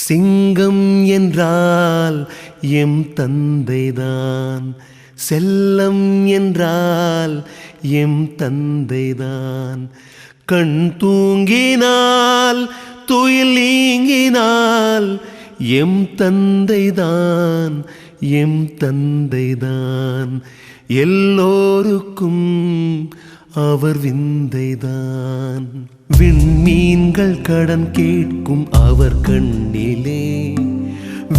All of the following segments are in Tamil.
சிங்கம் என்றால் எம் தந்தைதான், செல்லம் என்றால் எம் தந்தைதான். கண் தூங்கினால் துயில் நீங்கினால் எம் தந்தைதான், எம் தந்தைதான். எல்லோருக்கும் அவர் விந்தைதான். விண்மீன்கள் கடன் கேட்கும் அவர் கண்ணிலே,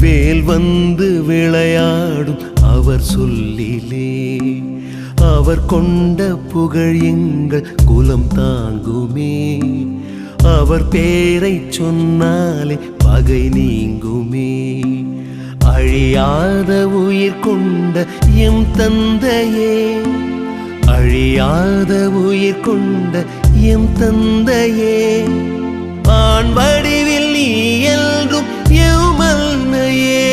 வேல் வந்து விளையாடும் அவர் சொல்லிலே. அவர் கொண்ட புகழ் எங்கள் குலம் தாங்குமே, அவர் பேரை சொன்னாலே பகை நீங்குமே. அழியாத உயிர் கொண்ட எம் தந்தையே, அழியாத உயிர் கொண்ட எம் தந்தையே. ஆண் வடிவில் நீ என்றும் எமல்னையே.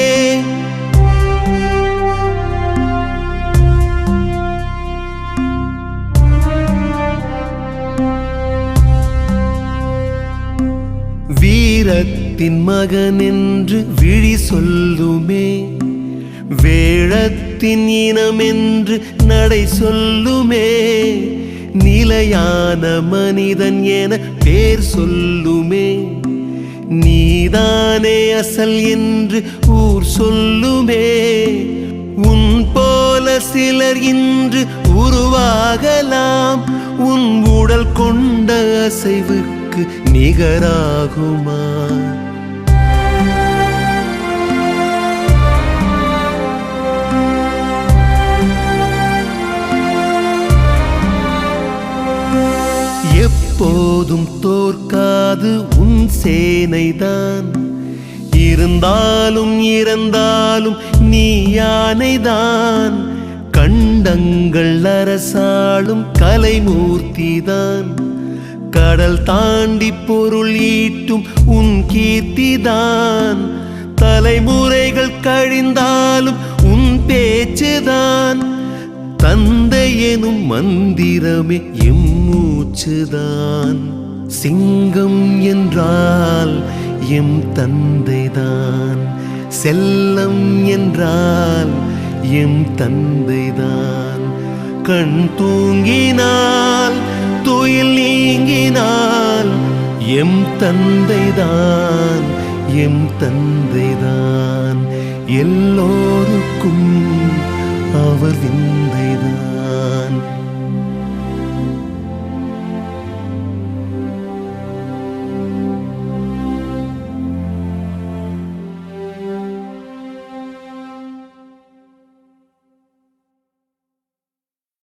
வீரத்தின் மகன் என்று விழி சொல்லுமே, வேழத்தின் இனம் என்று நடை சொல்லுமே. நிலையான மனிதன் என பேர் சொல்லுமே, நீதானே அசல் என்று ஊர் சொல்லுமே. உன் போல சிலர் இன்று உருவாகலாம், உன் உடல் கொண்ட அசைவுக்கு நிகராகுமா? எப்போதும் தோற்காது உன் சேனைதான், இருந்தாலும் இறந்தாலும் நீ யானைதான். கண்டங்கள் அரசாளும் கலைமூர்த்திதான், கடல் தாண்டி பொருள் ஈட்டும் உன் கீர்த்திதான். தலைமுறைகள் கழிந்தாலும் உன் பேச்சுதான், தந்தை எனும் மந்திரமே எம் மூச்சுதான். சிங்கம் என்றால் எம் தந்தைதான், செல்லம் என்றால் எம் தந்தைதான். கண் தூங்கினால் துயில் நீங்கினால் எம் தந்தைதான், எம் தந்தைதான். எல்லோருக்கும் அவர் விந்தைதான்.